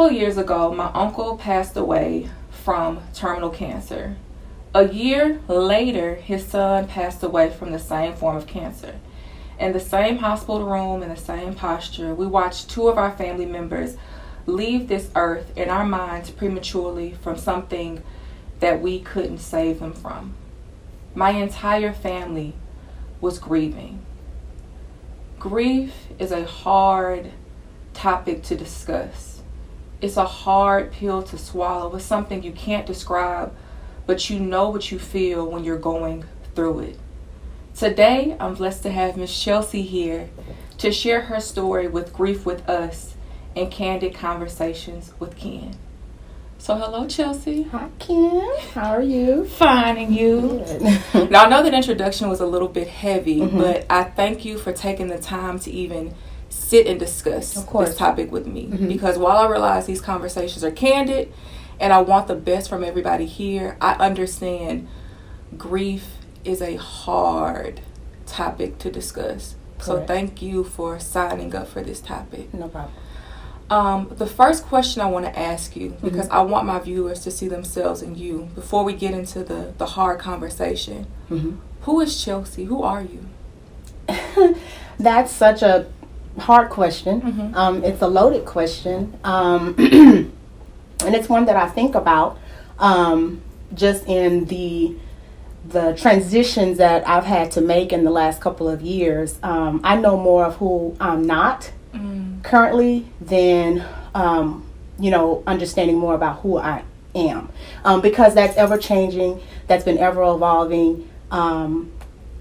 couple of years ago, my uncle passed away from terminal cancer. A year later, his son passed away from the same form of cancer. In the same hospital room, in the same posture, we watched two of our family members leave this earth in our minds prematurely from something that we couldn't save them from. My entire family was grieving. Grief is a hard topic to discuss. It's a hard pill to swallow. It's something you can't describe, but you know what you feel when you're going through it. Today, I'm blessed to have Miss Chelscie here to share her story with Grief with Us and Kandid Konversations with Ken. So hello, Chelscie. Hi, Ken. How are you? Fine, and you? Good. Now, I know that introduction was a little bit heavy, but I thank you for taking the time to even sit and discuss this topic with me. Because while I realize these conversations are candid and I want the best from everybody here, I understand grief is a hard topic to discuss. So thank you for signing up for this topic. No problem. The first question I want to ask you, because I want my viewers to see themselves in you, before we get into the hard conversation, who is Chelscie? Who are you? That's such a hard question. It's a loaded question. And it's one that I think about just in the transitions that I've had to make in the last couple of years. I know more of who I'm not currently than understanding more about who I am, because that's ever changing, that's been ever evolving.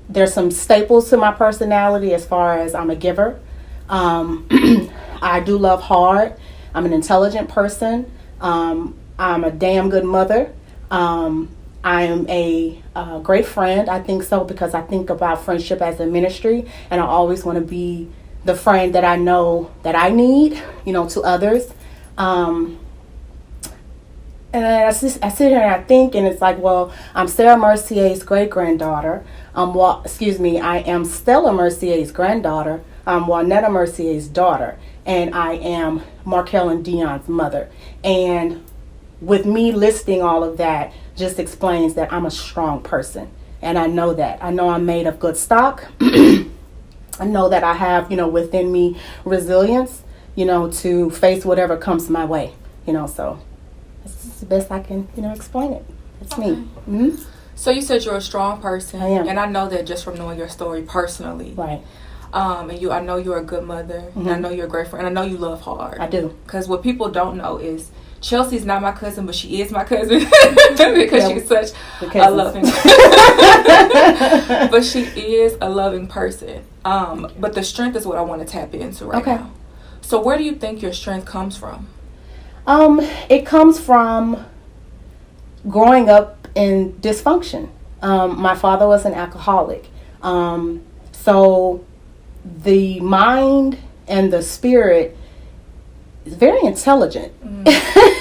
There's some staples to my personality as far as I'm a giver. I do love hard. I'm an intelligent person. I'm a damn good mother. I am a great friend. I think so because I think about friendship as a ministry, and I always want to be the friend that I know that I need, to others. And I sit here and I think, and it's like, well, I'm Sarah Mercier's great-granddaughter. I am Stella Mercier's granddaughter. I'm Juanetta Mercier's daughter. And I am Markel and Dion's mother. And with me listing all of that just explains that I'm a strong person. And I know that. I know I'm made of good stock. I know that I have, within me resilience, to face whatever comes my way, so that's the best I can, explain it. It's me. Mm-hmm. So you said you're a strong person. I am. And I know that just from knowing your story personally. Right. And I know you're a good mother. And I know you're a great friend. And I know you love hard. I do. Because what people don't know is Chelsea's not my cousin, but she is my cousin because she's such a loving but she is a loving person. But the strength is what I want to tap into right now. So where do you think your strength comes from? It comes from growing up in dysfunction. My father was an alcoholic. So the mind and the spirit is very intelligent.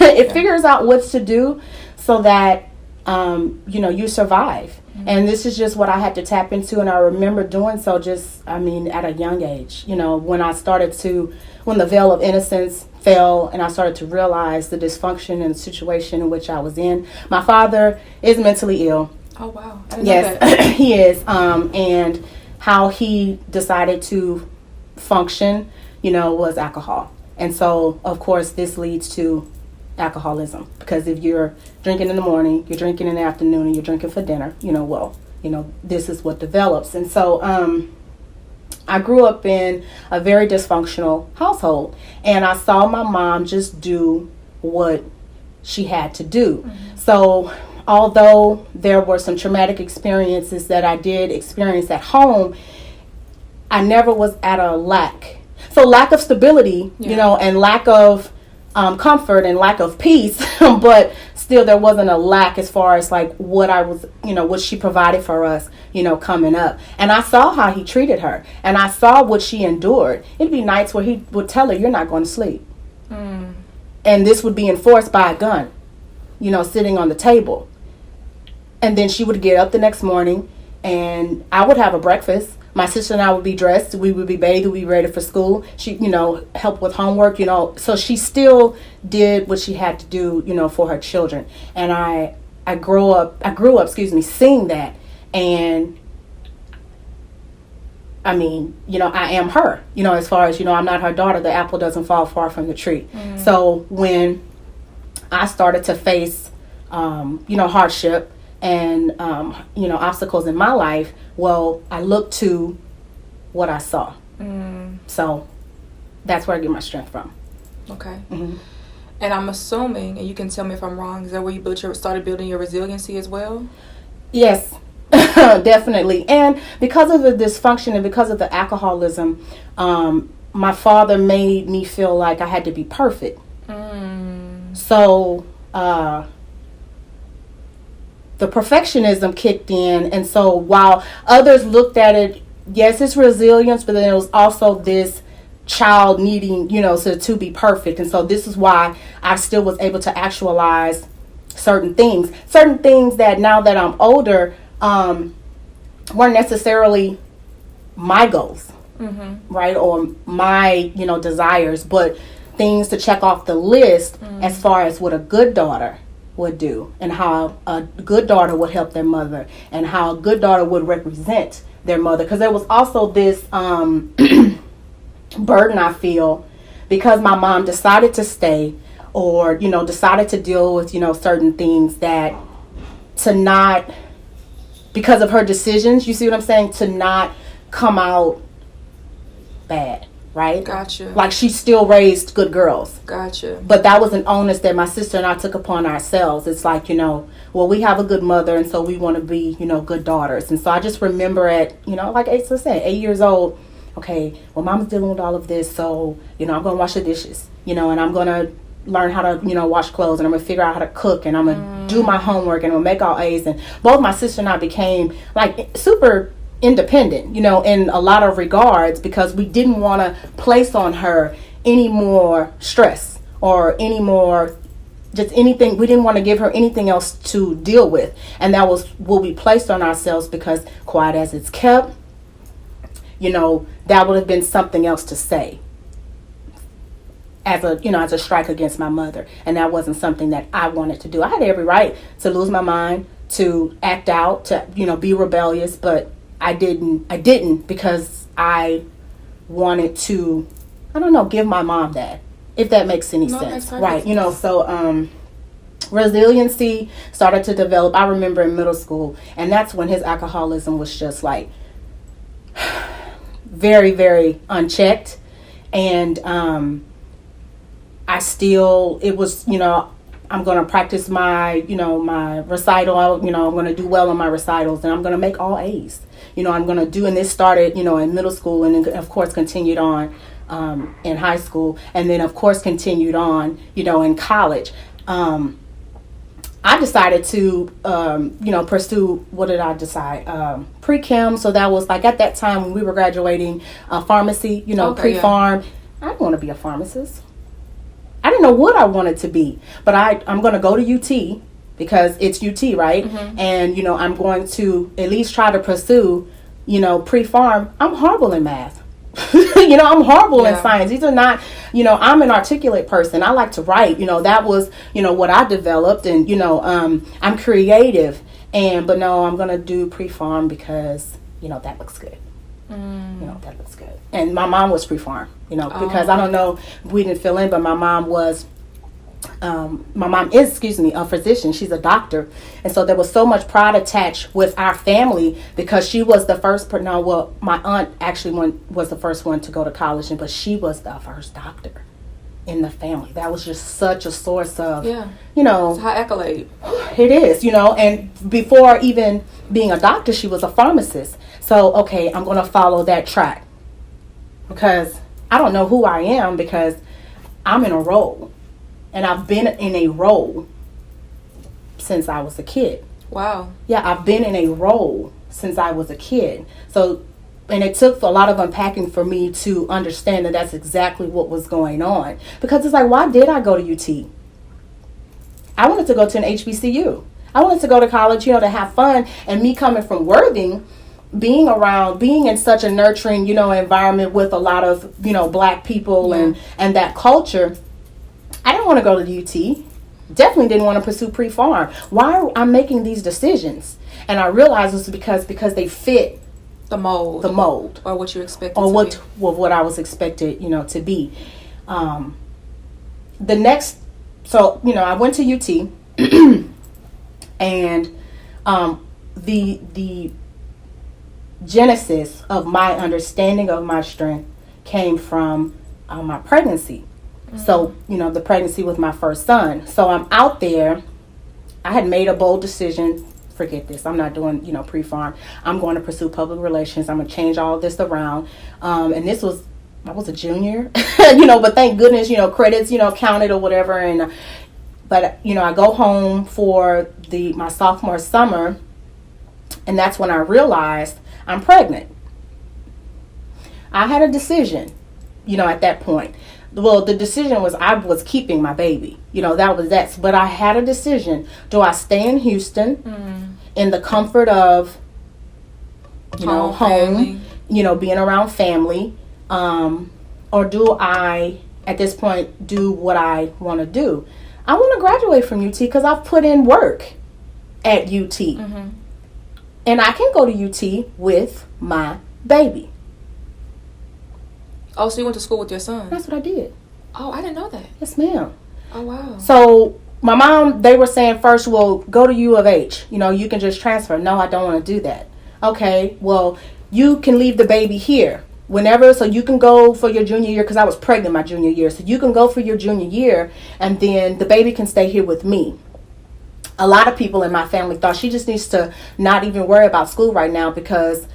It figures out what to do so that, you survive. And this is just what I had to tap into. And I remember doing so at a young age, when the veil of innocence fell and I started to realize the dysfunction and the situation in which I was in. My father is mentally ill. Oh, wow. Yes, he is. And how he decided to function, was alcohol. And so, of course, this leads to alcoholism. Because if you're drinking in the morning, you're drinking in the afternoon, and you're drinking for dinner, this is what develops. And so I grew up in a very dysfunctional household. And I saw my mom just do what she had to do. So although there were some traumatic experiences that I did experience at home, I never was at a lack. So lack of stability, and lack of comfort and lack of peace, but still there wasn't a lack as far as like what I was, what she provided for us, coming up. And I saw how he treated her, and I saw what she endured. It'd be nights where he would tell her, "You're not going to sleep." And this would be enforced by a gun, sitting on the table. And then she would get up the next morning, and I would have a breakfast. My sister and I would be dressed. We would be bathed. We would be ready for school. She, helped with homework, So she still did what she had to do, for her children. And I grew up, seeing that. And I mean, I am her, as far as, I'm not her daughter. The apple doesn't fall far from the tree. Mm. So when I started to face, hardship and, obstacles in my life, well, I looked to what I saw. Mm. So that's where I get my strength from. Okay. Mm-hmm. And I'm assuming, and you can tell me if I'm wrong, is that where you started building your resiliency as well? Yes, definitely. And because of the dysfunction and because of the alcoholism, my father made me feel like I had to be perfect. Mm. So the perfectionism kicked in. And so while others looked at it, yes, it's resilience, but then it was also this child needing, to be perfect. And so this is why I still was able to actualize certain things that now that I'm older, weren't necessarily my goals, mm-hmm. right? Or my, desires, but things to check off the list as far as what a good daughter would do and how a good daughter would help their mother and how a good daughter would represent their mother. Because there was also this burden I feel because my mom decided to stay or, decided to deal with, certain things that to not, because of her decisions, you see what I'm saying, to not come out bad. Right? Gotcha. Like she still raised good girls. Gotcha. But that was an onus that my sister and I took upon ourselves. It's like, we have a good mother and so we want to be, good daughters. And so I just remember at, like I said, 8 years old, okay, well, mom's dealing with all of this. So, I'm going to wash the dishes, and I'm going to learn how to, wash clothes and I'm going to figure out how to cook and I'm going to do my homework and I'm going to make all A's. And both my sister and I became like super independent, in a lot of regards because we didn't want to place on her any more stress or any more just anything. We didn't want to give her anything else to deal with. And that was what we placed on ourselves because quiet as it's kept, that would have been something else to say as a strike against my mother. And that wasn't something that I wanted to do. I had every right to lose my mind, to act out, to, be rebellious, but I didn't because I wanted to, give my mom that, if that makes any sense. Right. So resiliency started to develop. I remember in middle school, and that's when his alcoholism was just like very, very unchecked. And it was, I'm going to practice my, my recital. I'm going to do well on my recitals and I'm going to make all A's. I'm going to do, and this started, in middle school and then, of course, continued on in high school. And then, of course, continued on, in college. I decided to, pursue, what did I decide? Pre-chem. So that was like at that time when we were graduating pharmacy, pre-pharm. Yeah. I didn't want to be a pharmacist. I didn't know what I wanted to be, but I'm going to go to UT because it's UT, right? Mm-hmm. And, I'm going to at least try to pursue, pre-pharm. I'm horrible in math. I'm horrible in science. These are not, I'm an articulate person. I like to write, that was, what I developed and, I'm creative but no, I'm going to do pre-pharm because, that looks good. That looks good. And my mom was pre-pharm, because I don't know, we didn't fill in, but my mom is, a physician. She's a doctor. And so there was so much pride attached with our family because she was the first, my aunt actually was the first one to go to college, but she was the first doctor in the family. That was just such a source of, it's a high accolade. It is, and before even being a doctor, she was a pharmacist. So, okay, I'm going to follow that track because I don't know who I am because I'm in a role and I've been in a role since I was a kid. Wow. Yeah, I've been in a role since I was a kid. So, and it took a lot of unpacking for me to understand that that's exactly what was going on. Because it's like, why did I go to UT? I wanted to go to an HBCU. I wanted to go to college, to have fun. And me coming from Worthing, being in such a nurturing, environment with a lot of, black people and that culture, I didn't want to go to the UT. Definitely didn't want to pursue pre-farm. Why I'm making these decisions? And I realized this because they fit the mold. Or what you expected what I was expected, to be. I went to UT and the genesis of my understanding of my strength came from my pregnancy. Mm-hmm. So, the pregnancy with my first son. So I'm out there. I had made a bold decision. Forget this. I'm not doing, pre-farm. I'm going to pursue public relations. I'm going to change all of this around. And I was a junior, but thank goodness, credits, counted or whatever. But I go home for my sophomore summer, and that's when I realized I'm pregnant. I had a decision, at that point. Well, the decision was I was keeping my baby. That. But I had a decision. Do I stay in Houston in the comfort of, home, being around family, or do I, at this point, do what I want to do? I want to graduate from UT because I've put in work at UT. Mm-hmm. And I can go to UT with my baby. Oh, so you went to school with your son? That's what I did. Oh, I didn't know that. Yes, ma'am. Oh, wow. So my mom, they were saying first, well, go to U of H. You can just transfer. No, I don't want to do that. Okay, well, you can leave the baby here whenever, so you can go for your junior year, because I was pregnant my junior year. So you can go for your junior year, and then the baby can stay here with me. A lot of people in my family thought she just needs to not even worry about school right now, because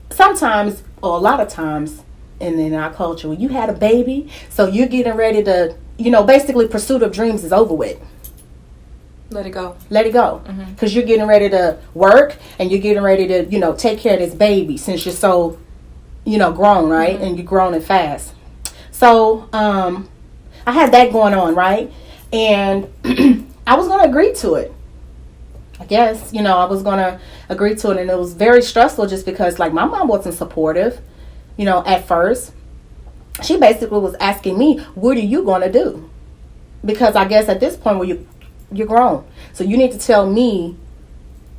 sometimes, or a lot of times, in our culture, when you had a baby, so you're getting ready to, basically pursuit of dreams is over with. Let it go. Let it go. Because you're getting ready to work, and you're getting ready to, take care of this baby, since you're so, grown, right? And you're grown and fast. So, I had that going on, right? And I was going to agree to it. I guess, I was going to agree to it, and it was very stressful just because, my mom wasn't supportive, at first. She basically was asking me, what are you going to do? Because I guess at this point where you're grown, so you need to tell me,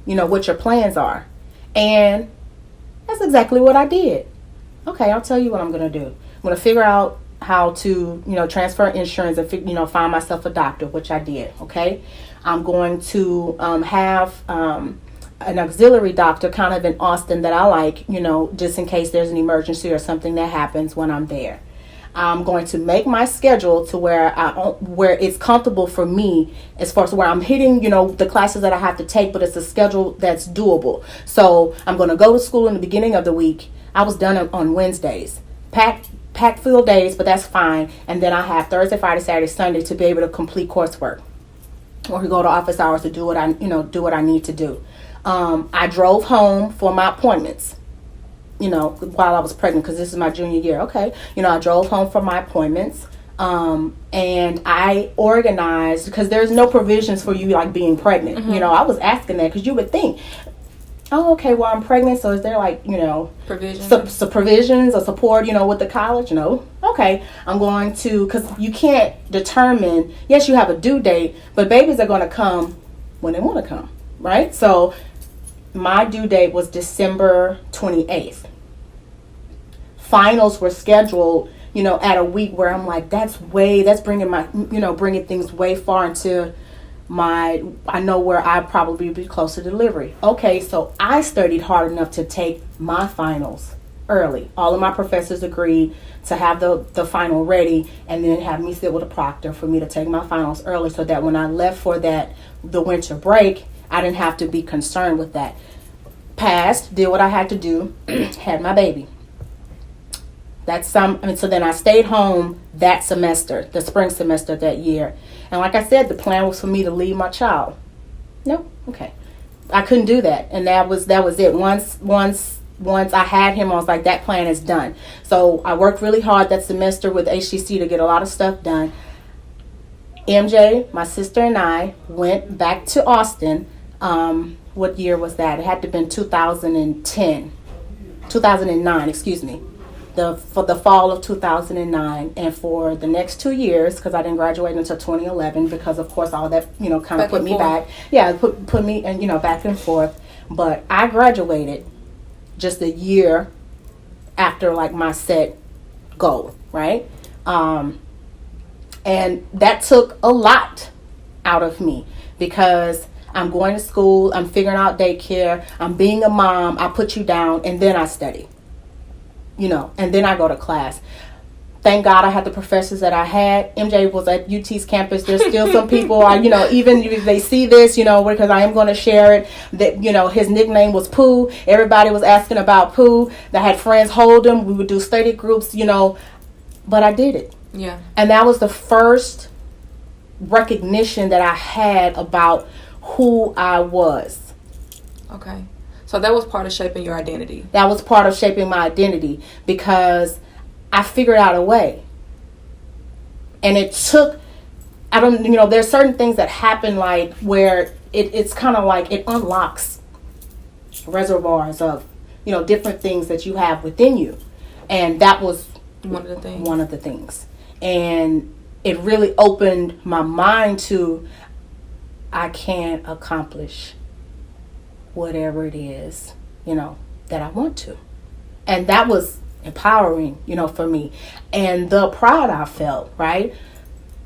what your plans are. And that's exactly what I did. Okay, I'll tell you what I'm going to do. I'm going to figure out how to, transfer insurance and, find myself a doctor, which I did. Okay. I'm going to have an auxiliary doctor kind of in Austin that I like, just in case there's an emergency or something that happens when I'm there. I'm going to make my schedule to where it's comfortable for me, as far as where I'm hitting, the classes that I have to take, but it's a schedule that's doable. So I'm going to go to school in the beginning of the week. I was done on Wednesdays, packed full days, but that's fine. And then I have Thursday, Friday, Saturday, Sunday to be able to complete coursework, or to go to office hours to do what I need to do. I drove home for my appointments, while I was pregnant, because this is my junior year. Okay. I drove home for my appointments. And I organized, because there's no provisions for you being pregnant. Mm-hmm. I was asking that because you would think, oh, okay, well, I'm pregnant, so is there provisions? Provisions or support, with the college? No. Okay, I'm going to, because you can't determine, yes, you have a due date, but babies are going to come when they want to come, right? So my due date was December 28th. Finals were scheduled, at a week where I'm like, that's bringing bringing things way far into I know where I'd probably be close to delivery. Okay, so I studied hard enough to take my finals early. All of my professors agreed to have the final ready, and then have me sit with a proctor for me to take my finals early, so that when I left for the winter break, I didn't have to be concerned with that. Passed, did what I had to do, had my baby. So then I stayed home that semester, the spring semester that year. And like I said, the plan was for me to leave my child. No, okay. I couldn't do that. And that was it. Once I had him, I was like, that plan is done. So I worked really hard that semester with HCC to get a lot of stuff done. MJ, my sister, and I went back to Austin What year was that? It had to have been 2009, excuse me. For the fall of 2009, and for the next 2 years, because I didn't graduate until 2011, because of course all that, kind of put me back. Yeah, put me, and back and forth. But I graduated just a year after like my set goal, right? And that took a lot out of me, because I'm going to school, I'm figuring out daycare, I'm being a mom, I put you down, and then I study, and then I go to class. Thank God I had the professors that I had. MJ was at UT's campus. There's still some people, even if they see this, because I am going to share it, that, his nickname was Pooh. Everybody was asking about Pooh. I had friends hold him. We would do study groups, but I did it. Yeah. And that was the first recognition that I had about who I was. Okay. So that was part of shaping your identity. That was part of shaping my identity, because I figured out a way. And it took, there's certain things that happen like where it's kind of like it unlocks reservoirs of, different things that you have within you. And that was one of the things. And it really opened my mind to, I can accomplish whatever it is, that I want to. And that was empowering, for me. And the pride I felt, right?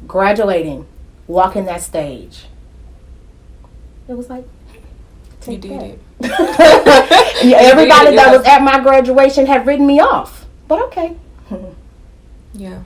Graduating, walking that stage. It was like, you did it. Everybody that was at my graduation had written me off. But okay. Yeah.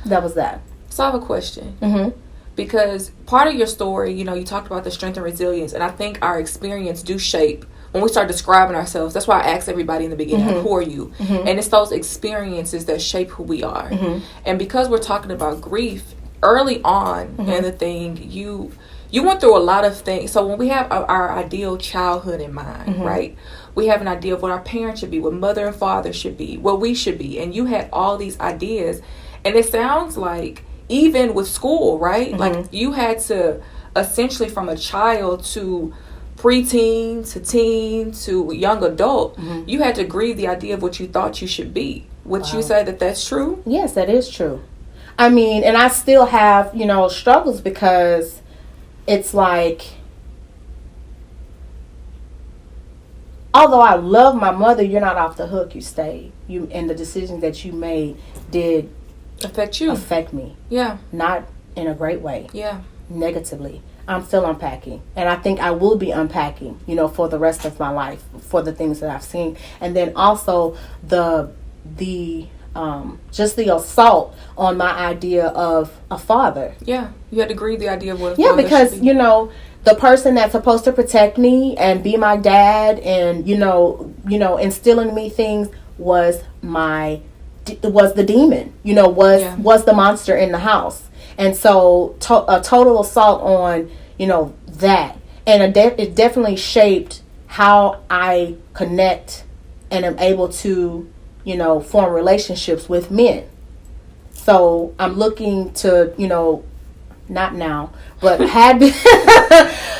That was that. So I have a question. Mm-hmm. Because part of your story, you talked about the strength and resilience, and I think our experience do shape when we start describing ourselves. That's why I asked everybody in the beginning, mm-hmm. who are you? Mm-hmm. And it's those experiences that shape who we are. Mm-hmm. And because we're talking about grief, early on mm-hmm. in the thing, you went through a lot of things. So when we have our ideal childhood in mind, mm-hmm. right? We have an idea of what our parents should be, what mother and father should be, what we should be. And you had all these ideas. And it sounds like, even with school, right? Mm-hmm. Like you had to essentially, from a child to preteen to teen to young adult, mm-hmm. you had to grieve the idea of what you thought you should be. Would you say that that's true? Yes, that is true. I mean, and I still have, struggles, because it's like, although I love my mother, you're not off the hook. You stayed. And the decisions that you made did affect me. Yeah. Not in a great way. Yeah. Negatively. I'm still unpacking. And I think I will be unpacking, for the rest of my life, for the things that I've seen. And then also the just the assault on my idea of a father. Yeah. You had to grieve the idea of what a father because, should be. the person that's supposed to protect me and be my dad and, instilling in me things was the demon, was the monster in the house. And so a total assault on, that. And it definitely shaped how I connect and am able to, form relationships with men. So I'm looking to, not now, but had been,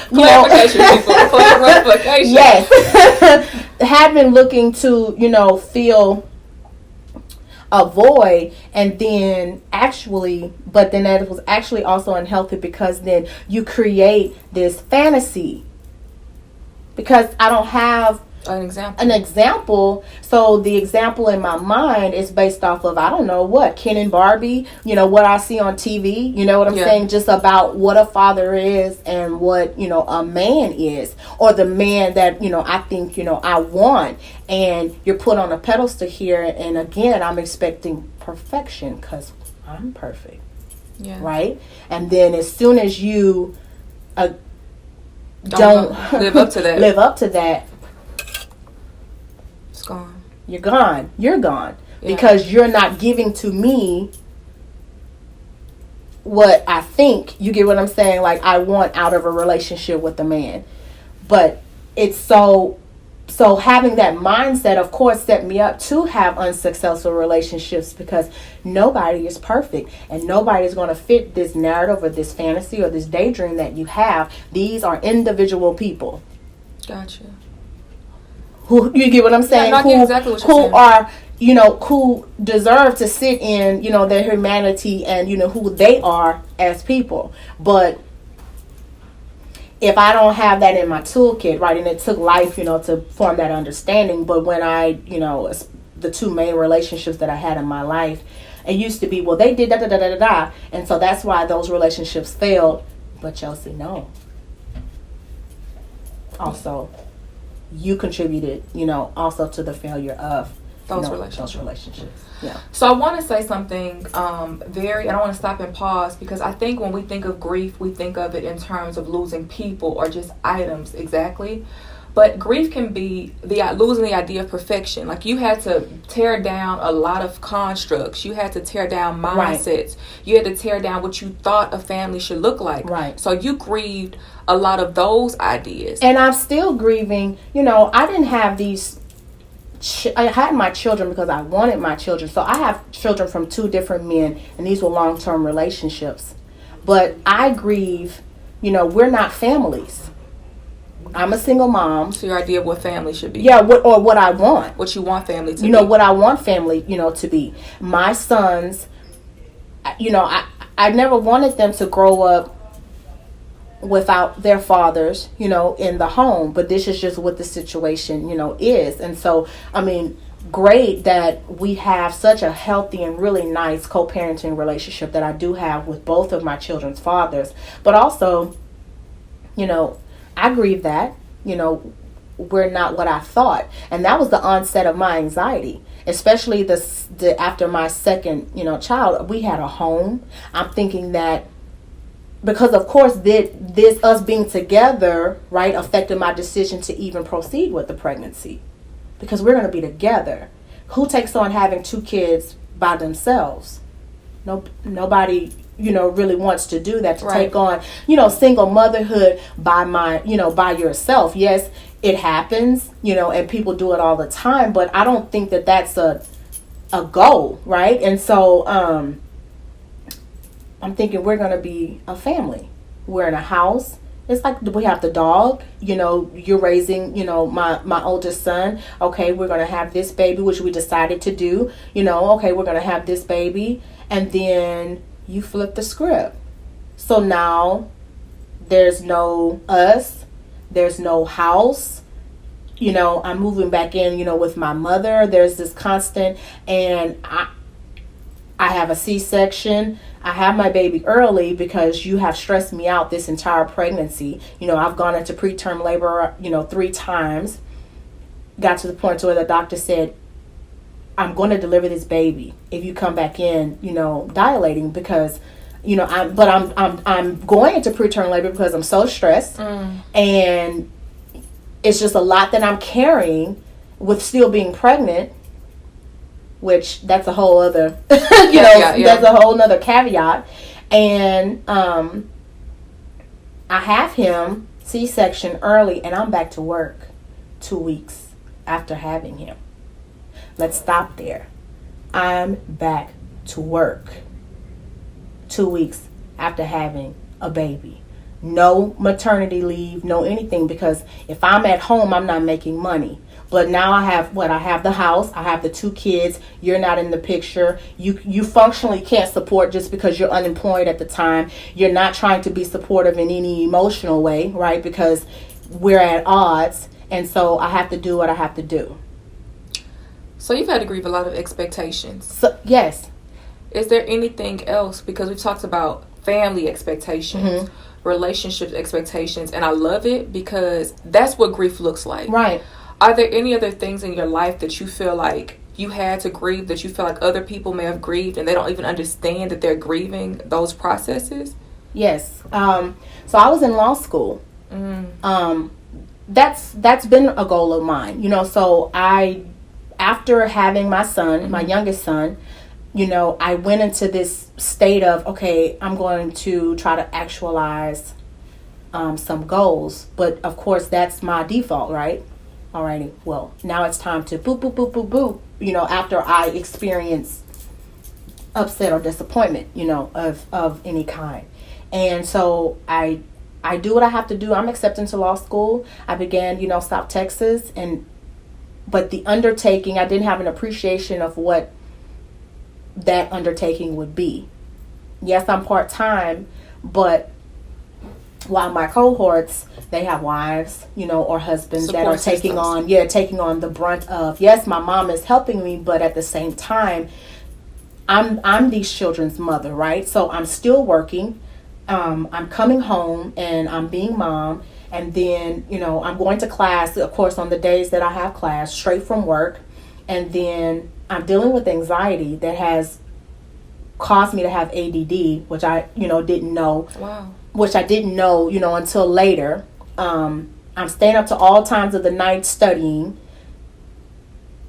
clarification. Yes, had been looking to, feel a void, and then but then that was actually also unhealthy, because then you create this fantasy, because I don't have an example. So the example in my mind is based off of, I don't know what, Ken and Barbie, what I see on TV, what I'm saying, just about what a father is and what, a man is, or the man that, I think, I want. And you're put on a pedestal here. And again, I'm expecting perfection, because I'm perfect. Yeah. Right. And then as soon as you don't live up to that, it's gone. You're gone. Yeah. Because you're not giving to me what I think, you get what I'm saying, like I want out of a relationship with a man. But it's so So having that mindset, of course, set me up to have unsuccessful relationships, because nobody is perfect and nobody is going to fit this narrative or this fantasy or this daydream that you have. These are individual people. Gotcha. Who, you get what I'm saying? Yeah, I get exactly what you're saying. Who are, you know, who deserve to sit in, you know, their humanity and, you know, who they are as people. But if I don't have that in my toolkit, right, and it took life, you know, to form that understanding. But when I, you know, the two main relationships that I had in my life, it used to be, well, they did da-da-da-da-da-da. And so that's why those relationships failed. But Chelscie, no. Also, you contributed, you know, also to the failure of those relationships. Yeah. So I want to say something I don't want to stop and pause, because I think when we think of grief, we think of it in terms of losing people or just items, exactly. But grief can be losing the idea of perfection. Like, you had to tear down a lot of constructs. You had to tear down mindsets. Right. You had to tear down what you thought a family should look like. Right. So you grieved a lot of those ideas. And I'm still grieving. You know, I didn't have these. I had my children because I wanted my children. So I have children from two different men, and these were long-term relationships. But I grieve, you know, we're not families. I'm a single mom. So your idea of what family should be. Yeah, what I want. What you want family to be. You know, what I want family, you know, to be. My sons, you know, I never wanted them to grow up without their fathers, you know, in the home. But this is just what the situation, you know, is. And so, I mean, great that we have such a healthy and really nice co-parenting relationship that I do have with both of my children's fathers. But also, you know, I grieve that, you know, we're not what I thought. And that was the onset of my anxiety, especially the after my second, you know, child. We had a home. I'm thinking that because, of course, this us being together, right, affected my decision to even proceed with the pregnancy, because we're going to be together. Who takes on having two kids by themselves? Nobody, you know, really wants to do that, to right. take on, you know, single motherhood by yourself. Yes, it happens, you know, and people do it all the time, but I don't think that that's a goal, right? And so I'm thinking we're going to be a family. We're in a house. It's like we have the dog, you know, you're raising, you know, my oldest son. Okay, we're going to have this baby, which we decided to do, you know, okay, we're going to have this baby. And then you flip the script. So now there's no us, there's no house. You know, I'm moving back in, you know, with my mother. There's this constant, and I have a C-section. I have my baby early because you have stressed me out this entire pregnancy. You know, I've gone into preterm labor, you know, 3 times. Got to the point to where the doctor said, I'm going to deliver this baby if you come back in, you know, dilating, because, you know, I'm going into preterm labor because I'm so stressed, and it's just a lot that I'm carrying with still being pregnant, which that's a whole other, that's a whole nother caveat. And I have him C-section early, and I'm back to work 2 weeks after having him. Let's stop there. I'm back to work 2 weeks after having a baby. No maternity leave, no anything, because if I'm at home, I'm not making money. But now I have the house, I have the 2 kids, you're not in the picture. You functionally can't support just because you're unemployed at the time. You're not trying to be supportive in any emotional way, right? Because we're at odds, and so I have to do what I have to do. So you've had to grieve a lot of expectations. So, yes. Is there anything else? Because we've talked about family expectations, relationship expectations, and I love it because that's what grief looks like. Right. Are there any other things in your life that you feel like you had to grieve, that you feel like other people may have grieved and they don't even understand that they're grieving those processes? Yes. So I was in law school. That's been a goal of mine. You know, so after having my son, my youngest son, you know, I went into this state of, okay, I'm going to try to actualize some goals. But, of course, that's my default, right? Alrighty, well, now it's time to boop, boop, boop, boop, boop, after I experience upset or disappointment, of any kind. And so I do what I have to do. I'm accepted to law school. I began, South Texas, but the undertaking, I didn't have an appreciation of what that undertaking would be. Yes, I'm part-time, but while my cohorts, they have wives, or husbands that are taking on the brunt of, yes, my mom is helping me, but at the same time, I'm these children's mother, right? So I'm still working. I'm coming home and I'm being mom. And then, I'm going to class, of course, on the days that I have class, straight from work. And then I'm dealing with anxiety that has caused me to have ADD, which I, didn't know. Wow. Which I didn't know, until later. I'm staying up to all times of the night studying.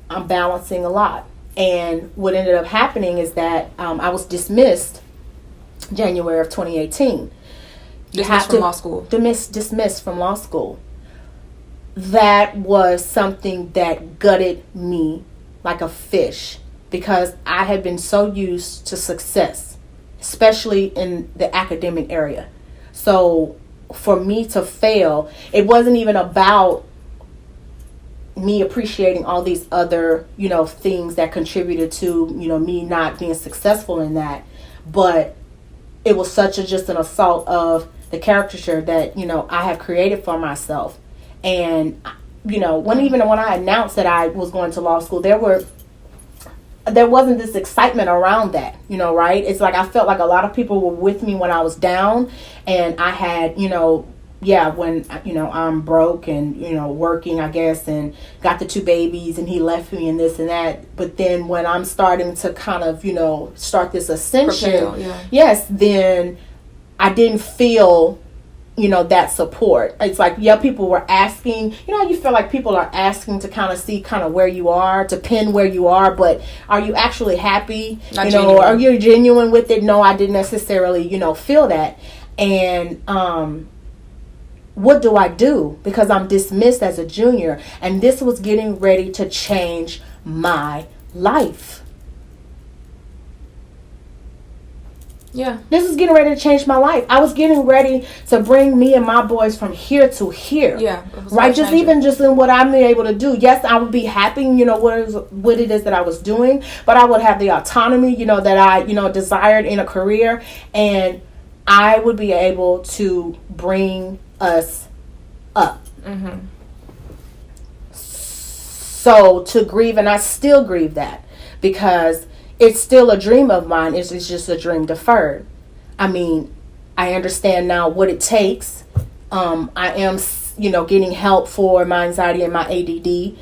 I'm balancing a lot. And what ended up happening is that I was dismissed January of 2018. Dismissed from law school. Dismissed from law school. That was something that gutted me like a fish, because I had been so used to success, especially in the academic area. So for me to fail, it wasn't even about me appreciating all these other, things that contributed to, me not being successful in that. But it was just an assault of the caricature that, I have created for myself. And, when I announced that I was going to law school, there wasn't this excitement around that, right? It's like I felt like a lot of people were with me when I was down, and I had, when, I'm broke and, working, I guess, and got the 2 babies and he left me and this and that. But then when I'm starting to kind of, start this ascension, yes, then I didn't feel, that support. It's like, people were asking, you feel like people are asking to kind of see kind of where you are, to pin where you are, but are you actually happy? Or are you genuine with it? No, I didn't necessarily, feel that. And, what do I do? Because I'm dismissed as a junior, and this was getting ready to change my life. Yeah. This is getting ready to change my life. I was getting ready to bring me and my boys from here to here. Yeah. Right? Just in what I'm able to do. Yes, I would be happy, what it is that I was doing, but I would have the autonomy, that I, desired in a career, and I would be able to bring us up. Mm-hmm. So to grieve, and I still grieve that, because it's still a dream of mine. It's just a dream deferred. I mean, I understand now what it takes. I am, getting help for my anxiety and my ADD,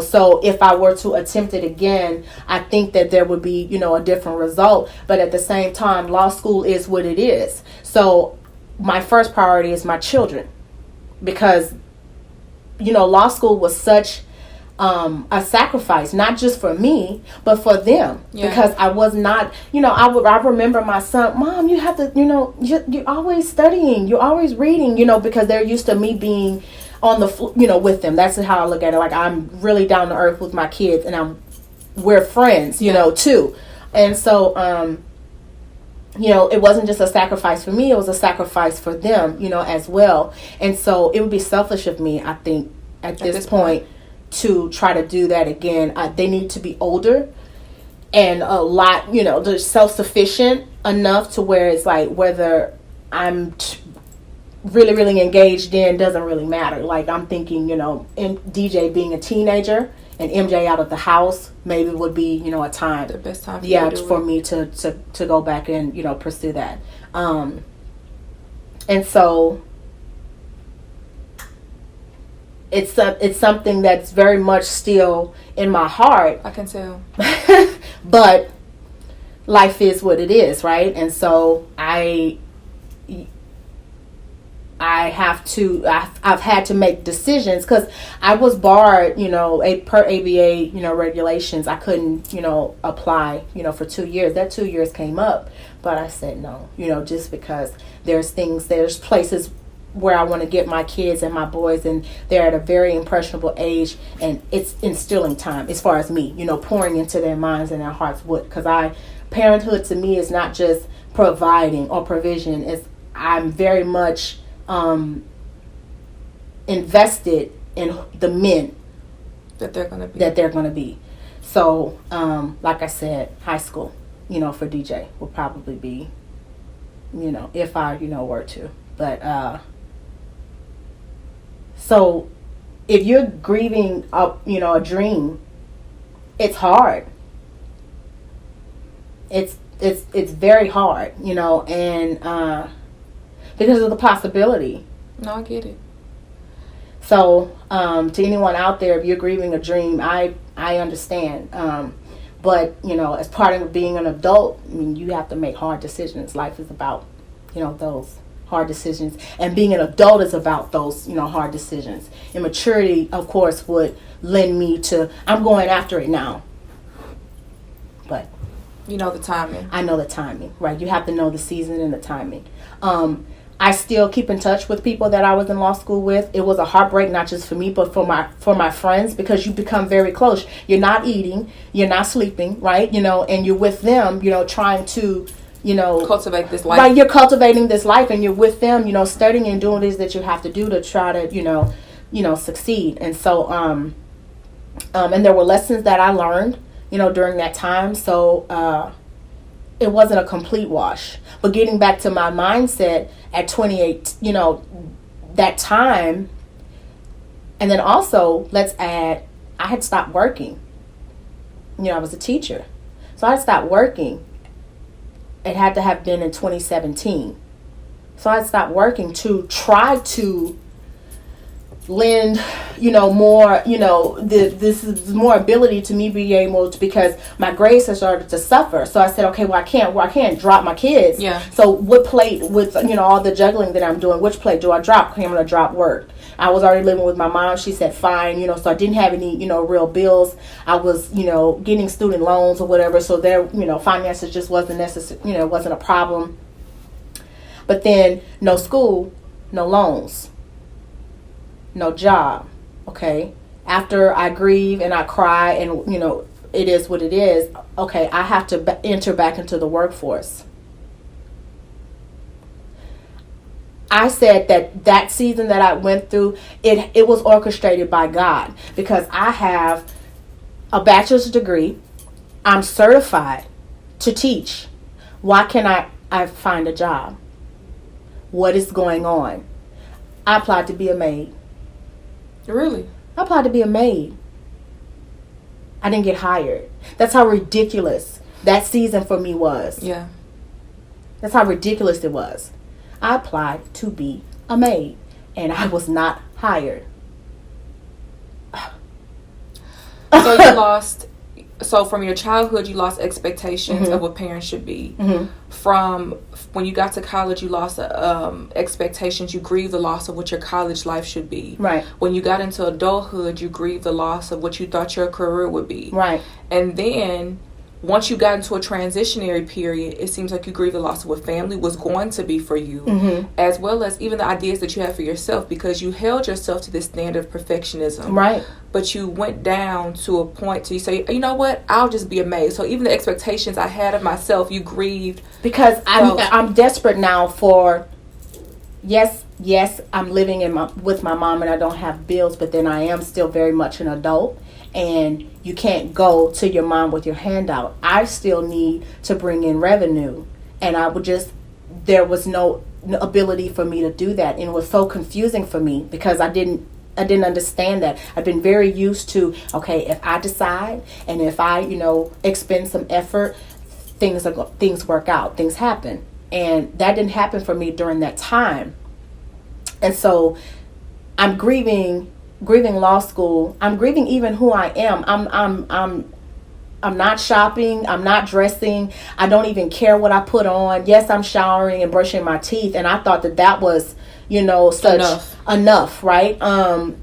so if I were to attempt it again, I think that there would be, a different result. But at the same time, law school is what it is. So my first priority is my children, because, law school was such a sacrifice, not just for me, but for them. Yeah. Because I was not, I remember my son, Mom, you have to, you're always studying, you're always reading, because they're used to me being on the, with them. That's how I look at it. Like, I'm really down to earth with my kids, and we're friends, too. And so, it wasn't just a sacrifice for me, it was a sacrifice for them, as well. And so it would be selfish of me, I think, at this point, to try to do that again. They need to be older and a lot, they're self-sufficient enough to where it's like, whether I'm really, really engaged in doesn't really matter. Like, I'm thinking, DJ being a teenager and MJ out of the house maybe would be, a time. The best time for me to go back and, pursue that. And so it's something that's very much still in my heart. I can tell. But life is what it is, right? And so I've had to make decisions, because I was barred, per ABA, regulations. I couldn't, apply, for 2 years. That 2 years came up, but I said no, just because there's places where I want to get my kids and my boys, and they're at a very impressionable age, and it's instilling time as far as me, pouring into their minds and their hearts. Because parenthood to me is not just providing or provision. I'm very much invested in the men that they're going to be. So, like I said, high school, for DJ will probably be, if I, were to. But, so if you're grieving a dream, it's hard. It's very hard, and because of the possibility. No, I get it. So, to anyone out there, if you're grieving a dream, I understand. But, as part of being an adult, you have to make hard decisions. Life is about, those hard decisions. And being an adult is about those, hard decisions. Immaturity, of course, would lend me to, I'm going after it now. But you know the timing. I know the timing, right? You have to know the season and the timing. I still keep in touch with people that I was in law school with. It was a heartbreak, not just for me, but for my friends, because you become very close. You're not eating, you're not sleeping, right? And you're with them, trying to, cultivate this life. Right, you're cultivating this life, and you're with them, studying and doing things that you have to do to try to, succeed. And so, and there were lessons that I learned, during that time. So, it wasn't a complete wash. But getting back to my mindset at 28, that time, and then also, let's add, I had stopped working. I was a teacher. So I had stopped working. It had to have been in 2017. So I stopped working to try to lend, more, this is more ability to me being able to, because my grades have started to suffer. So I said, okay, I can't drop my kids. Yeah. So what plate with, all the juggling that I'm doing, which plate do I drop? Okay, I'm going to drop work. I was already living with my mom. She said, fine, so I didn't have any, real bills. I was, getting student loans or whatever. So their, finances just wasn't necessary, wasn't a problem. But then no school, no loans. No job, okay? After I grieve and I cry and, it is what it is, okay, I have to enter back into the workforce. I said that season that I went through, it was orchestrated by God, because I have a bachelor's degree. I'm certified to teach. Why can't I find a job? What is going on? I applied to be a maid. Really? I applied to be a maid. I didn't get hired. That's how ridiculous that season for me was. Yeah. That's how ridiculous it was. I applied to be a maid, and I was not hired. So you lost... So from your childhood, you lost expectations of what parents should be. Mm-hmm. From when you got to college, you lost expectations. You grieved the loss of what your college life should be. Right. When you got into adulthood, you grieved the loss of what you thought your career would be. Right. And then once you got into a transitionary period, it seems like you grieved the loss of what family was going to be for you, as well as even the ideas that you had for yourself, because you held yourself to this standard of perfectionism. Right. But you went down to a point to you say, you know what, I'll just be a maid. So even the expectations I had of myself, you grieved. Because I'm desperate now for, yes, I'm living with my mom and I don't have bills, but then I am still very much an adult. And you can't go to your mom with your hand out. I still need to bring in revenue. And there was no ability for me to do that. And it was so confusing for me because I didn't understand that. I've been very used to, okay, if I decide and if I, expend some effort, things work out, things happen. And that didn't happen for me during that time. And so I'm grieving law school. I'm grieving even who I am. I'm not shopping. I'm not dressing. I don't even care what I put on. Yes, I'm showering and brushing my teeth. And I thought that was, enough, right? I'm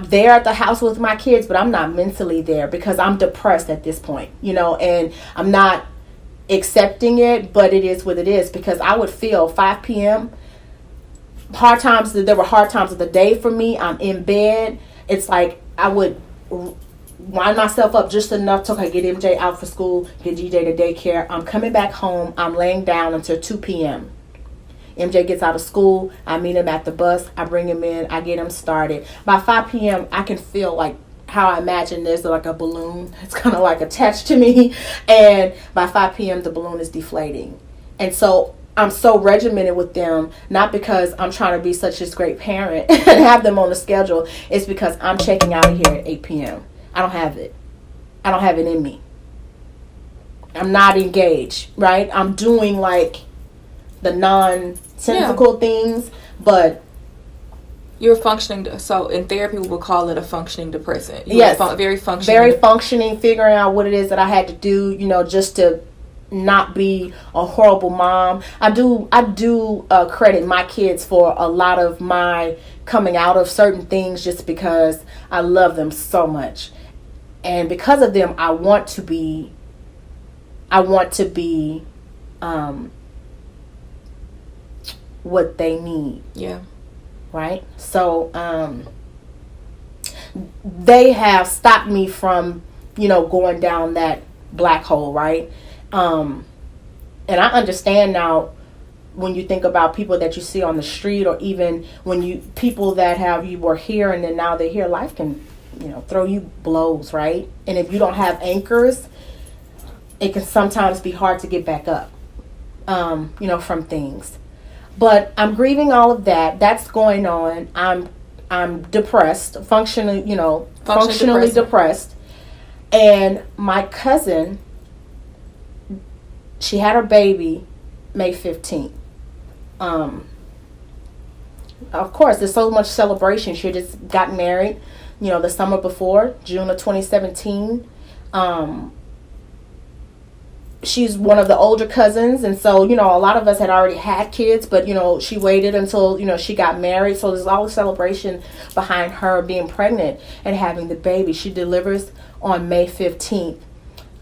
there at the house with my kids, but I'm not mentally there because I'm depressed at this point, and I'm not accepting it, but it is what it is, because I would feel 5 p.m., hard times. There were hard times of the day for me. I'm in bed. It's like I would wind myself up just enough to get MJ out for school, get GJ to daycare. I'm coming back home. I'm laying down until 2 p.m. MJ gets out of school. I meet him at the bus. I bring him in. I get him started. By 5 p.m., I can feel like how I imagine there's like a balloon. It's kind of like attached to me. And by 5 p.m., the balloon is deflating. And so I'm so regimented with them, not because I'm trying to be such this great parent and have them on the schedule. It's because I'm checking out of here at 8 p.m. I don't have it. I don't have it in me. I'm not engaged, right? I'm doing like the nonsensical things, but you're functioning. So in therapy, we would call it a functioning depressant. Yes, very functioning. Very functioning, figuring out what it is that I had to do, just to not be a horrible mom. I do credit my kids for a lot of my coming out of certain things, just because I love them so much, and because of them, I want to be what they need. Yeah. Right? So they have stopped me from, going down that black hole, right? And I understand now when you think about people that you see on the street, or even when people that you were here and then now they're here, life can, throw you blows, right? And if you don't have anchors, it can sometimes be hard to get back up, from things. But I'm grieving all of that. That's going on. I'm depressed, functionally depressed. And my cousin, she had her baby May 15th. Of course, there's so much celebration. She just got married, the summer before, June of 2017. She's one of the older cousins, and so, a lot of us had already had kids, but, she waited until, she got married. So there's all the celebration behind her being pregnant and having the baby. She delivers on May 15th.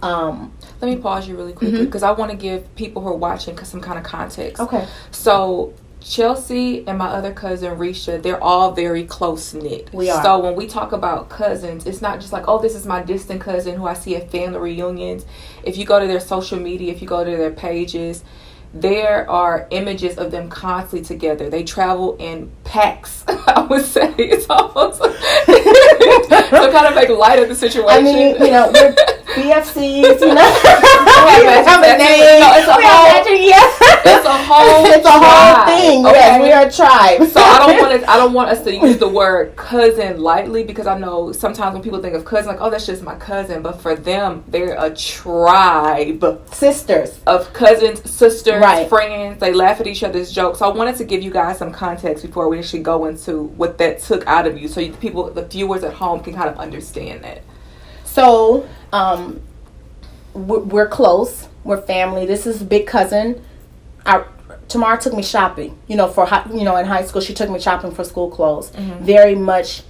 Let me pause you really quickly, because I want to give people who are watching some kind of context. Okay. So Chelscie and my other cousin Risha, they're all very close knit. We are. So when we talk about cousins, it's not just like, oh, this is my distant cousin who I see at family reunions. If you go to their social media, if you go to their pages, there are images of them constantly together. They travel in packs, I would say. It's almost to kind of make light of the situation. I mean, we're BFCs, we have a name. No, it's a whole thing. Okay? Yes, we are a tribe. So I don't want us to use the word cousin lightly, because I know sometimes when people think of cousin, like, oh, that's just my cousin. But for them, they're a tribe. Sisters. Of cousins, sisters, right. Friends. They laugh at each other's jokes. So I wanted to give you guys some context before we actually go into what that took out of you, so the viewers at home can kind of understand that. So, we're close. We're family. This is big cousin. Tamara took me shopping. In high school, she took me shopping for school clothes. Mm-hmm. Very much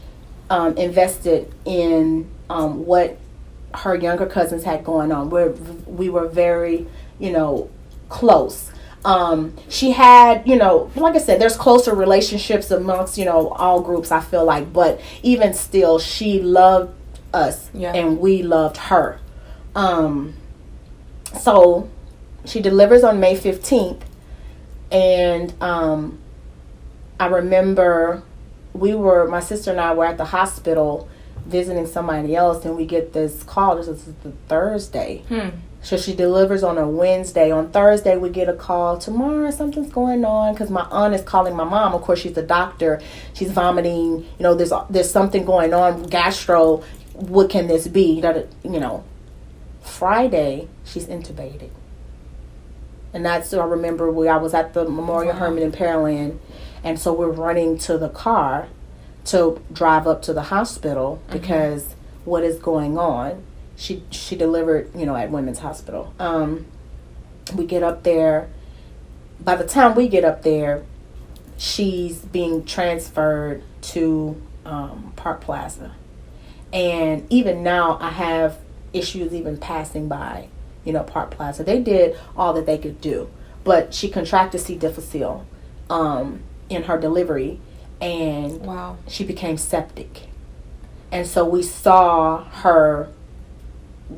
invested in what her younger cousins had going on. We were very, close. She had, like I said, there's closer relationships amongst, all groups, I feel like. But even still, she loved us, and we loved her. So she delivers on May 15th, and I remember my sister and I were at the hospital visiting somebody else, and we get this call. This is the Thursday. So she delivers on a Wednesday. On Thursday, we get a call. Tomorrow, something's going on, because my aunt is calling my mom. Of course, she's a doctor. She's vomiting. There's something going on. Gastro. What can this be? Friday, she's intubated. And that's, I remember I was at the Memorial Hermann in Pearland, and so we're running to the car to drive up to the hospital, because what is going on? She delivered, at Women's Hospital. We get up there. By the time we get up there, she's being transferred to Park Plaza. And even now, I have issues even passing by, Park Plaza. They did all that they could do, but she contracted C. difficile. in her delivery, and wow, she became septic. And so we saw her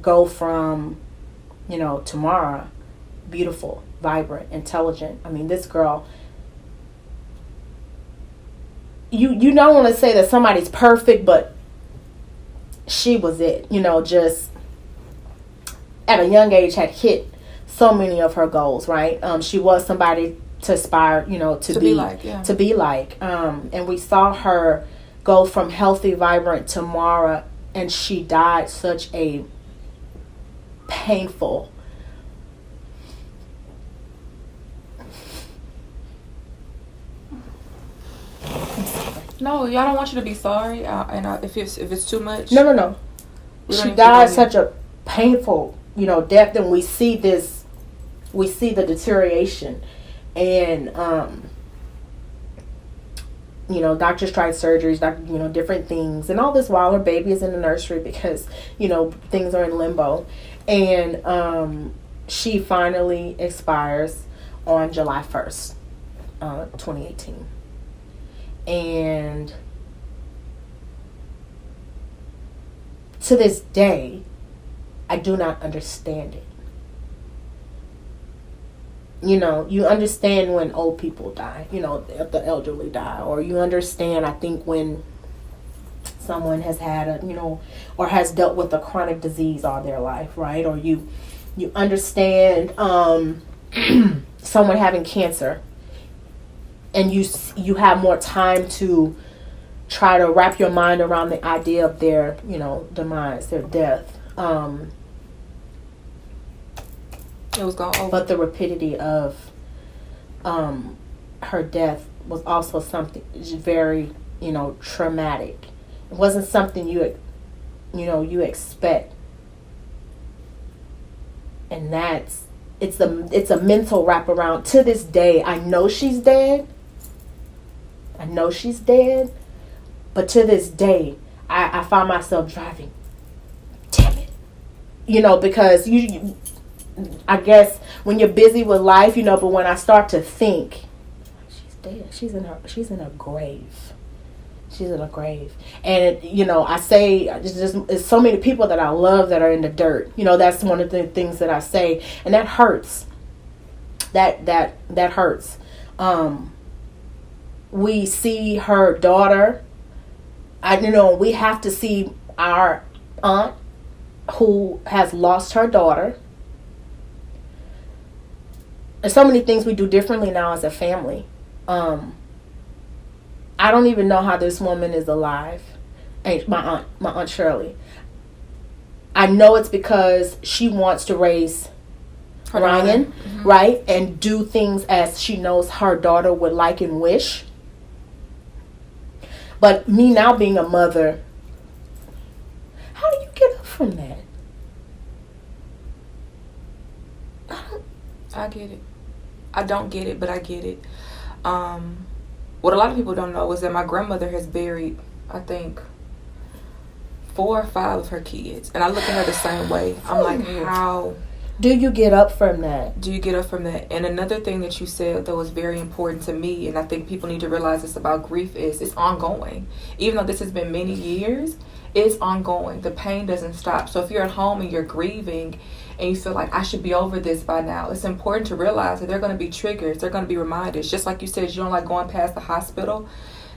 go from, Tamara, beautiful, vibrant, intelligent. I mean, this girl, you don't want to say that somebody's perfect, but she was it. Just at a young age had hit so many of her goals, right? She was somebody to aspire, to be like, yeah. To be like. And we saw her go from healthy, vibrant Tamara, and she died such a painful, No, y'all don't want you to be sorry. If it's too much. No. She died such a painful, death, and we see the deterioration, and doctors tried surgeries, different things, and all this while her baby is in the nursery because things are in limbo, and she finally expires on July 1st, 2018. And to this day, I do not understand it. You understand when old people die, if the elderly die, or you understand, I think, when someone has had or has dealt with a chronic disease all their life, right? Or you understand someone having cancer, and you have more time to try to wrap your mind around the idea of their, demise, their death. It was gone over. But the rapidity of her death was also something very, traumatic. It wasn't something you expect. And it's a mental wraparound. To this day, I know she's dead. But to this day, I find myself driving. Damn it. Because I guess when you're busy with life, but when I start to think, she's dead. She's in a grave. She's in a grave. And I say, it's so many people that I love that are in the dirt. That's one of the things that I say, and that hurts. That hurts. We see her daughter. We have to see our aunt who has lost her daughter. There's so many things we do differently now as a family. I don't even know how this woman is alive. My aunt Shirley. I know it's because she wants to raise Ryan, mm-hmm. right? And do things as she knows her daughter would like and wish. But me now being a mother, how do you get up from that? I get it. I don't get it, but I get it. What a lot of people don't know is that my grandmother has buried, I think, 4 or 5 of her kids. And I look at her the same way. I'm like, how do you get up from that? And another thing that you said that was very important to me, and I think people need to realize this about grief, is it's ongoing. Even though this has been many years, it's ongoing. The pain doesn't stop. So if you're at home and you're grieving and you feel like I should be over this by now, it's important to realize that there are going to be triggers. There are going to be reminders. Just like you said, you don't like going past the hospital.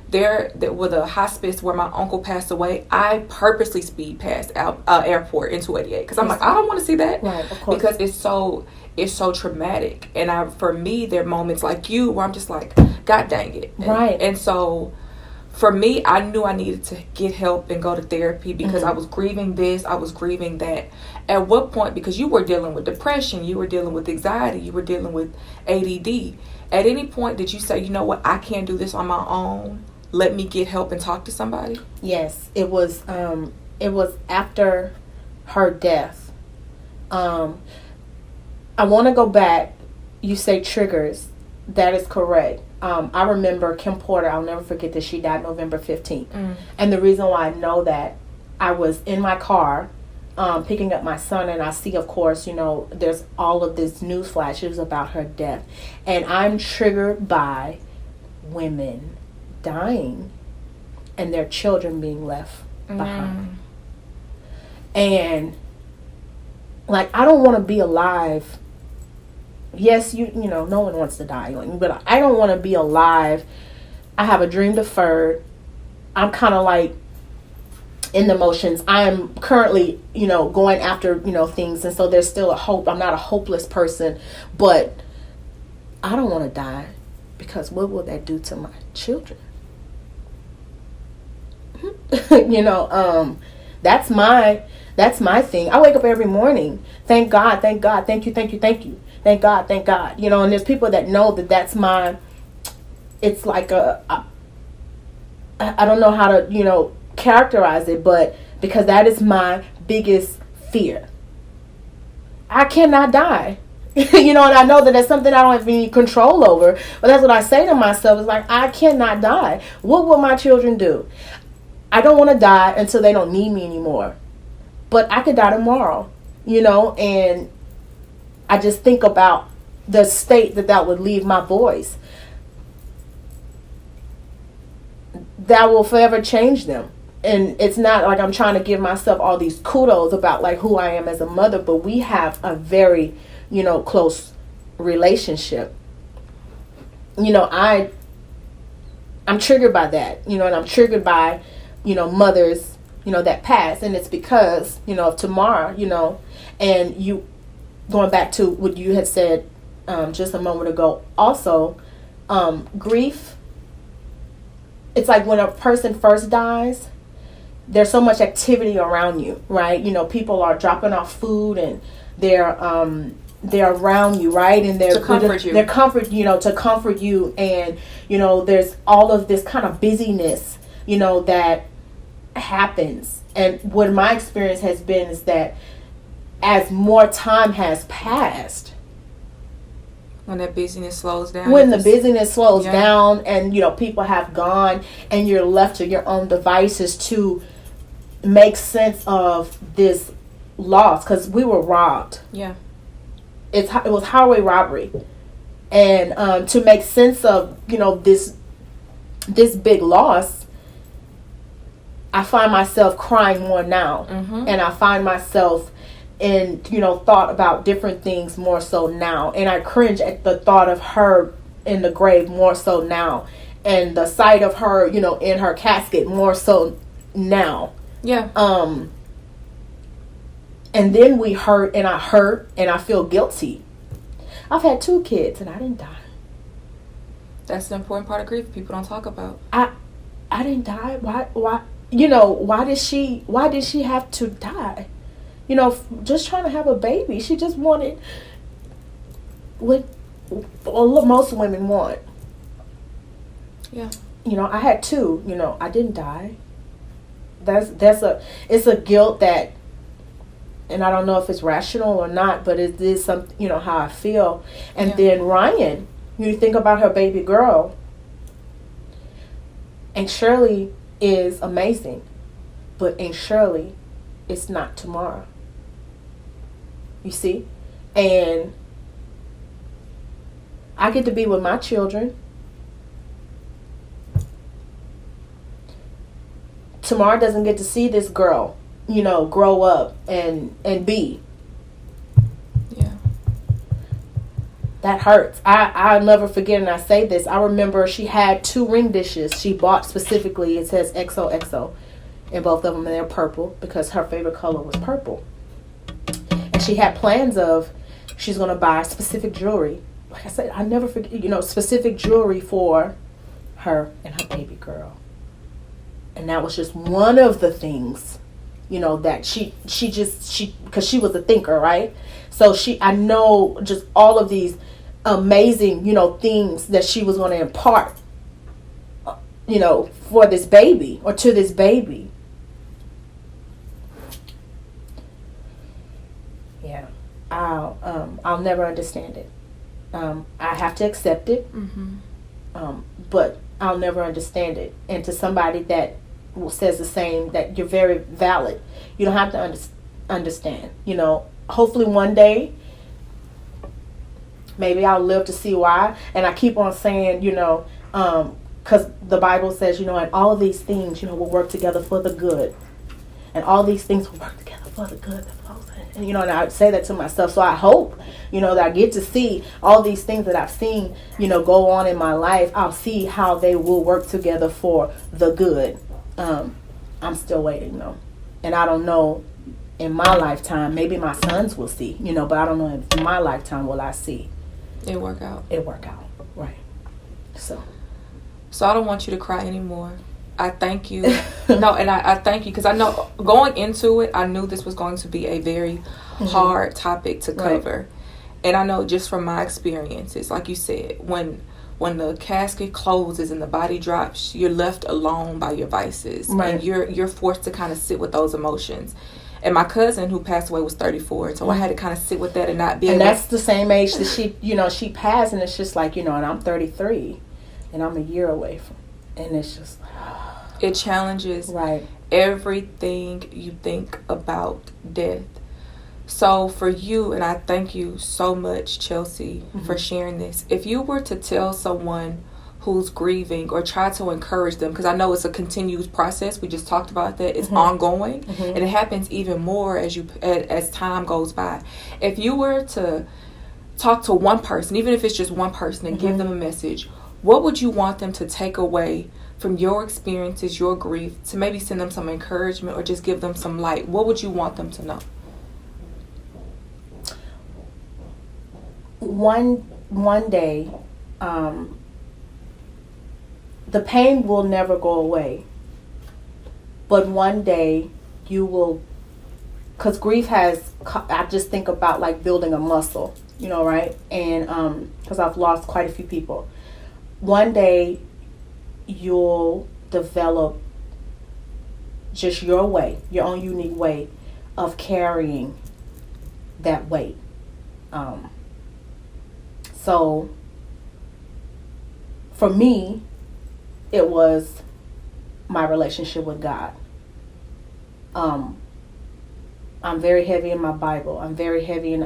There with a hospice where my uncle passed away, I purposely speed past airport in 288 because I'm like, I don't want to see that, right? Of course. Because it's so traumatic. And for me, there are moments like you where I'm just like, God dang it, right? And so for me, I knew I needed to get help and go to therapy because I was grieving this, I was grieving that. At what point, because you were dealing with depression, you were dealing with anxiety, you were dealing with ADD. At any point did you say, you know what, I can't do this on my own? Let me get help and talk to somebody? Yes, it was after her death. I want to go back. You say triggers. That is correct. I remember Kim Porter, I'll never forget that she died November 15th. And the reason why I know that, I was in my car picking up my son, and I see, of course, there's all of this news flashes about her death. And I'm triggered by women dying and their children being left behind. And like, I don't want to be alive. Yes, you know, no one wants to die, but I don't want to be alive. I have a dream deferred. I'm kind of like in the motions. I'm currently, you know, going after, you know, things, and so there's still a hope. I'm not a hopeless person, but I don't want to die, because what will that do to my children? You know, that's my thing. I wake up every morning. Thank God, thank God, thank you, thank you, thank you. Thank God, thank God. You know, and there's people that know that that's my, it's like I don't know how to, you know, characterize it, but because that is my biggest fear. I cannot die. You know, and I know that that's something I don't have any control over, but that's what I say to myself, is like, I cannot die. What will my children do? I don't want to die until they don't need me anymore. But I could die tomorrow, you know, and I just think about the state that would leave my voice. That will forever change them. And it's not like I'm trying to give myself all these kudos about like who I am as a mother, but we have a very, you know, close relationship. You know, I'm triggered by that, you know, and I'm triggered by, you know, mothers, you know, that pass. And it's because, you know, of tomorrow, you know, and you, going back to what you had said just a moment ago, also, grief, it's like when a person first dies, there's so much activity around you, right? You know, people are dropping off food, and they're around you, right? And they're to comfort you. They're to comfort you. And, you know, there's all of this kind of busyness, you know, that happens. And what my experience has been is that as more time has passed, when that busyness slows down, down, and, you know, people have gone, and you're left to your own devices to make sense of this loss, because we were robbed. Yeah, it was highway robbery, and to make sense of, you know, this big loss, I find myself crying more now, and I find myself in, you know, thought about different things more so now, and I cringe at the thought of her in the grave more so now, and the sight of her, you know, in her casket more so now. Yeah. And then we hurt, and I feel guilty. I've had 2 kids, and I didn't die. That's the important part of grief people don't talk about. I didn't die. Why? You know, why did she have to die? You know, just trying to have a baby. She just wanted what most women want. Yeah. You know, I had 2. You know, I didn't die. It's a guilt that, and I don't know if it's rational or not, but it is some, you know, how I feel. And then Ryan, you think about her baby girl, and Shirley is amazing, but in Shirley, it's not tomorrow. You see? And I get to be with my children. Tomorrow doesn't get to see this girl, you know, grow up and be. Yeah. That hurts. I'll never forget, and I say this, I remember she had 2 ring dishes she bought specifically. It says XOXO, and both of them, they're purple, because her favorite color was purple. And she had plans of, she's going to buy specific jewelry. Like I said, I never forget, you know, specific jewelry for her and her baby girl. And that was just one of the things, you know, that she because she was a thinker, right? So I know just all of these amazing, you know, things that she was going to impart, you know, for this baby, or to this baby. Yeah, I'll never understand it. I have to accept it, but I'll never understand it. And to somebody that says the same, that you're very valid, you don't have to understand. You know, hopefully one day maybe I'll live to see why. And I keep on saying, because the Bible says, and all of these things, will work together for the good. And all these things will work together for the good. And I say that to myself. So I hope, that I get to see all these things that I've seen, go on in my life. I'll see how they will work together for the good. I'm still waiting, though. And I don't know in my lifetime. Maybe my sons will see, but I don't know in my lifetime will I see it work out. Right. So I don't want you to cry anymore. I thank you. I thank you because I know going into it, I knew this was going to be a very hard topic to cover. Right. And I know just from my experiences, like you said, when the casket closes and the body drops, you're left alone by your vices. Right. And you're forced to kind of sit with those emotions. And my cousin who passed away was 34, so I had to kind of sit with that and not be. And that's the same age that she passed, and it's just like, and I'm 33, and I'm a year away from, and it's just. It challenges everything you think about death. So for you, and I thank you so much, Chelscie, for sharing this. If you were to tell someone who's grieving or try to encourage them, because I know it's a continuous process. We just talked about that. It's ongoing, and it happens even more as time goes by. If you were to talk to one person, even if it's just one person, and give them a message, what would you want them to take away from your experiences, your grief, to maybe send them some encouragement or just give them some light? What would you want them to know? One day, the pain will never go away. But one day you will, because grief I just think about like building a muscle, right? And because I've lost quite a few people. One day you'll develop just your way, your own unique way of carrying that weight. So for me, it was my relationship with God. I'm very heavy in my Bible. I'm very heavy in,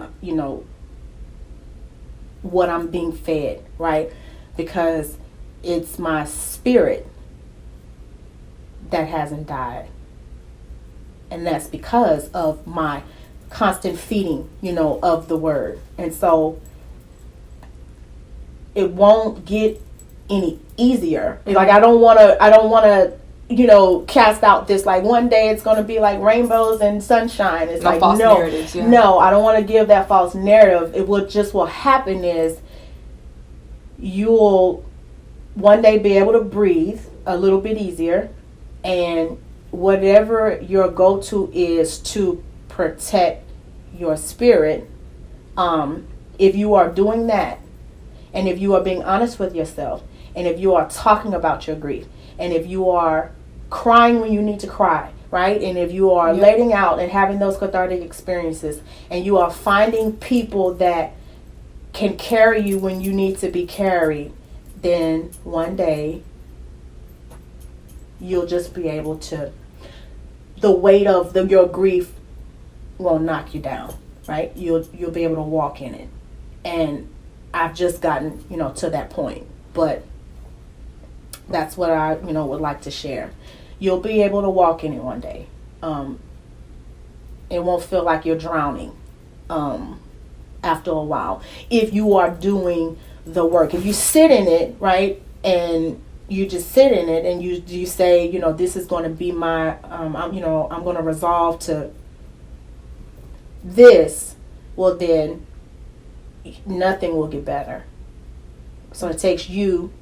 what I'm being fed, right? Because it's my spirit that hasn't died. And that's because of my constant feeding, of the word. And so it won't get any easier. Like I don't want to, cast out this like one day it's going to be like rainbows and sunshine. It's no like false narratives, yeah. No, I don't want to give that false narrative. It will happen is you'll one day be able to breathe a little bit easier, and whatever your go-to is to protect your spirit, if you are doing that, and if you are being honest with yourself, and if you are talking about your grief, and if you are crying when you need to cry, right? And if you are letting out and having those cathartic experiences, and you are finding people that can carry you when you need to be carried, then one day you'll just be able to, the weight of your grief will knock you down, right? You'll be able to walk in it. And I've just gotten, to that point. But that's what I, would like to share. You'll be able to walk in it one day. It won't feel like you're drowning after a while. If you are doing the work. If you sit in it, right, and you just sit in it and you say, this is going to be my, I'm going to resolve to this, well then nothing will get better. So it takes you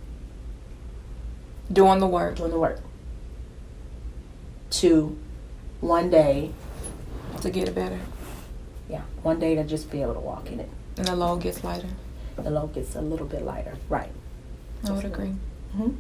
doing the work to one day to get it better. Yeah, one day to just be able to walk in it. And the load gets lighter. The load gets a little bit lighter, right? I would agree. Mm-hmm.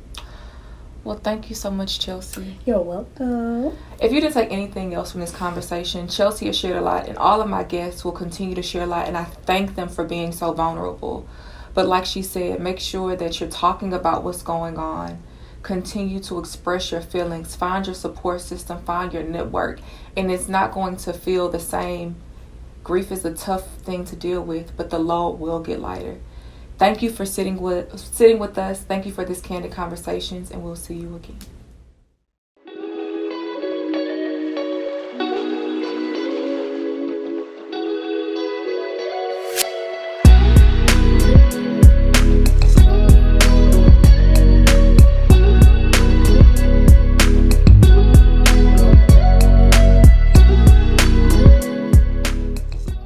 Well, thank you so much, Chelscie. You're welcome. If you didn't take anything else from this conversation, Chelscie has shared a lot, and all of my guests will continue to share a lot, and I thank them for being so vulnerable. But like she said, make sure that you're talking about what's going on. Continue to express your feelings. Find your support system. Find your network. And it's not going to feel the same. Grief is a tough thing to deal with, but the load will get lighter. Thank you for sitting with us. Thank you for this Candid Conversations, and we'll see you again.